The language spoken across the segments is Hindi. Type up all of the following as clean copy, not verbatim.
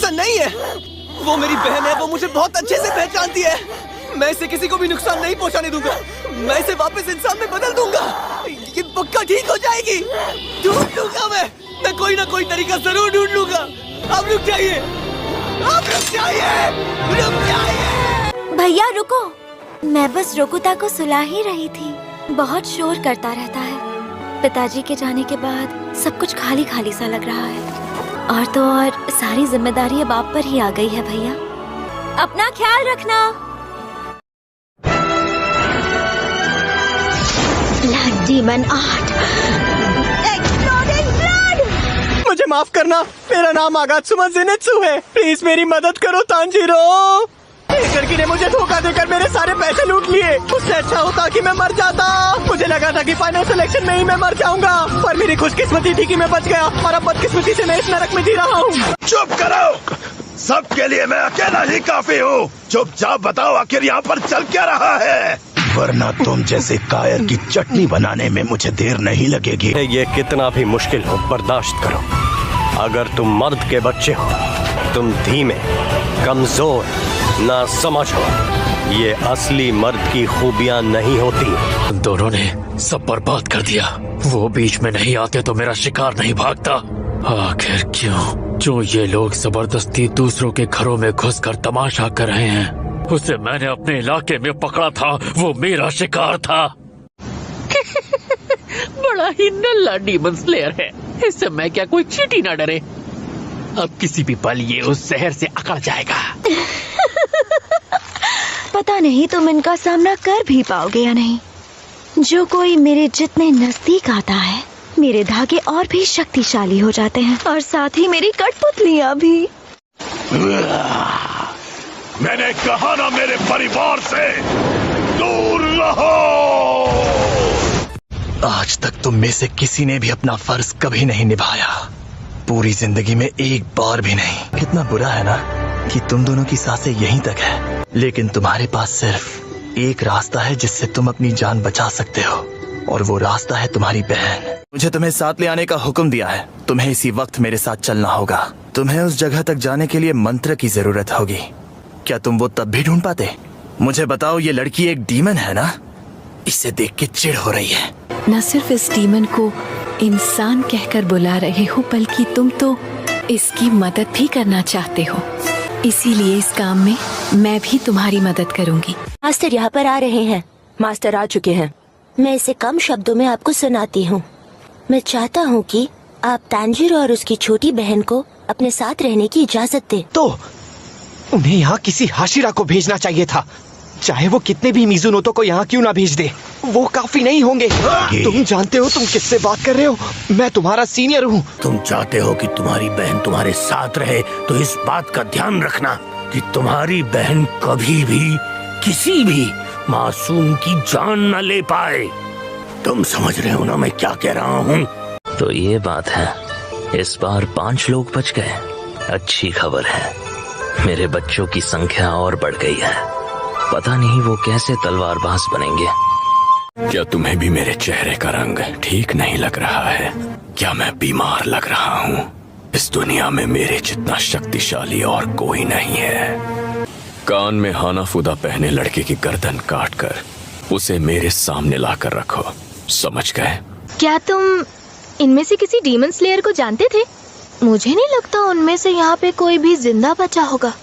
नुकसान नहीं है। वो मेरी बहन है, वो मुझे बहुत अच्छे से पहचानती है। मैं इसे किसी को भी नुकसान नहीं पहुंचाने दूंगा। मैं इसे वापस इंसान में बदल दूंगा। ये पक्का ठीक हो जाएगी। ढूंढ लूंगा मैं कोई ना कोई तरीका जरूर ढूंढ लूंगा। आप रुक जाइए, आप रुक जाइए, रुक जाइए। भैया रुको, मैं बस रोकुता को सुला ही रही थी। बहुत शोर करता रहता है। पिताजी के जाने के बाद सब कुछ खाली खाली सा लग रहा है। और तो और सारी जिम्मेदारी अब आप पर ही आ गई है भैया। अपना ख्याल रखना। Demon art. मुझे माफ करना, मेरा नाम आगात्सुमा ज़ेनित्सु है। प्लीज मेरी मदद करो तांजीरो। इस लड़की ने मुझे धोखा देकर मेरे सारे पैसे लूट लिए। उससे अच्छा होता कि मैं मर जाता। मुझे लगा था कि फाइनल सिलेक्शन में ही मैं मर जाऊंगा, पर मेरी खुशकिस्मती थी कि मैं बच गया। और अब बदकिस्मती से मैं इस नरक में जी रहा हूँ। चुप करो, सबके लिए मैं अकेला ही काफी हूँ। चुपचाप बताओ आखिर यहाँ पर चल क्या रहा है, वरना तुम जैसे कायर की चटनी बनाने में मुझे देर नहीं लगेगी। ये कितना भी मुश्किल हो बर्दाश्त करो। अगर तुम मर्द के बच्चे हो, तुम धीमे, कमजोर, ना समझ हो, ये असली मर्द की खूबियाँ नहीं होती। दोनों ने सब बर्बाद कर दिया। वो बीच में नहीं आते तो मेरा शिकार नहीं भागता। आखिर क्यों ये लोग जबरदस्ती दूसरों के घरों में घुसकर तमाशा कर रहे हैं? उसे मैंने अपने इलाके में पकड़ा था, वो मेरा शिकार था। बड़ा ही नल्ला डीमन स्लेयर है। इससे मैं क्या कोई चींटी ना डरे। अब किसी भी पल ये उस शहर से अकड़ जाएगा। पता नहीं तुम इनका सामना कर भी पाओगे या नहीं। जो कोई मेरे जितने नजदीक आता है, मेरे धागे और भी शक्तिशाली हो जाते हैं, और साथ ही मेरी कठपुतलियाँ भी। मैंने कहा ना, मेरे परिवार से दूर रहो। आज तक तुम में से किसी ने भी अपना फर्ज कभी नहीं निभाया, पूरी जिंदगी में एक बार भी नहीं। कितना बुरा है ना कि तुम दोनों की सांसें यहीं तक है, लेकिन तुम्हारे पास सिर्फ एक रास्ता है जिससे तुम अपनी जान बचा सकते हो, और वो रास्ता है तुम्हारी बहन। मुझे तुम्हें साथ ले आने का हुक्म दिया है। तुम्हें इसी वक्त मेरे साथ चलना होगा। तुम्हें उस जगह तक जाने के लिए मंत्र की जरूरत होगी। क्या तुम वो तब भी ढूंढ पाते? मुझे बताओ, ये लड़की एक डीमन है ना? इसे देख के चिढ़ हो रही है। न सिर्फ इस डीमन को इंसान कहकर बुला रहे हो, बल्कि तुम तो इसकी मदद भी करना चाहते हो। इसीलिए इस काम में मैं भी तुम्हारी मदद करूंगी। मास्टर यहाँ पर आ रहे हैं। मास्टर आ चुके हैं। मैं इसे कम शब्दों में आपको सुनाती हूँ। मैं चाहता हूँ कि आप तांजीरो और उसकी छोटी बहन को अपने साथ रहने की इजाजत दें। तो उन्हें यहाँ किसी हाशिरा को भेजना चाहिए था। चाहे वो कितने भी मिजुनोतो को यहाँ क्यों ना भेज दे, वो काफी नहीं होंगे। तुम जानते हो तुम किससे बात कर रहे हो? मैं तुम्हारा सीनियर हूँ। तुम चाहते हो कि तुम्हारी बहन तुम्हारे साथ रहे, तो इस बात का ध्यान रखना कि तुम्हारी बहन कभी भी किसी भी मासूम की जान न ले पाए। तुम समझ रहे हो ना मैं क्या कह रहा हूँ? तो ये बात है, इस बार 5 लोग बच गए। अच्छी खबर है, मेरे बच्चों की संख्या और बढ़ गई है। पता नहीं वो कैसे तलवारबाज बनेंगे। क्या तुम्हें भी मेरे चेहरे का रंग ठीक नहीं लग रहा है? क्या मैं बीमार लग रहा हूँ? इस दुनिया में मेरे जितना शक्तिशाली और कोई नहीं है। कान में हानाफुदा पहने लड़के की गर्दन काटकर उसे मेरे सामने लाकर रखो, समझ गए? क्या तुम इनमें से किसी डीमन स्लेयर को जानते थे? मुझे नहीं लगता उनमें से यहाँ पे कोई भी जिंदा बचा होगा।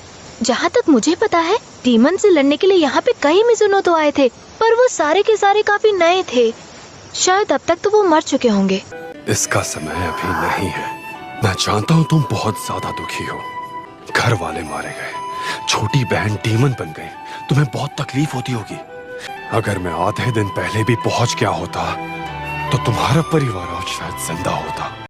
जहाँ तक मुझे पता है, डीमन से लड़ने के लिए यहाँ पे कई मिजुनोतो आए थे, पर वो सारे के सारे काफी नए थे। शायद अब तक तो वो मर चुके होंगे। इसका समय अभी नहीं है। मैं जानता हूँ तुम बहुत ज्यादा दुखी हो। घर वाले मारे गए, छोटी बहन डीमन बन गई, तुम्हें बहुत तकलीफ होती होगी। अगर मैं आधे दिन पहले भी पहुंच गया होता तो तुम्हारा परिवार आज शायद जिंदा होता।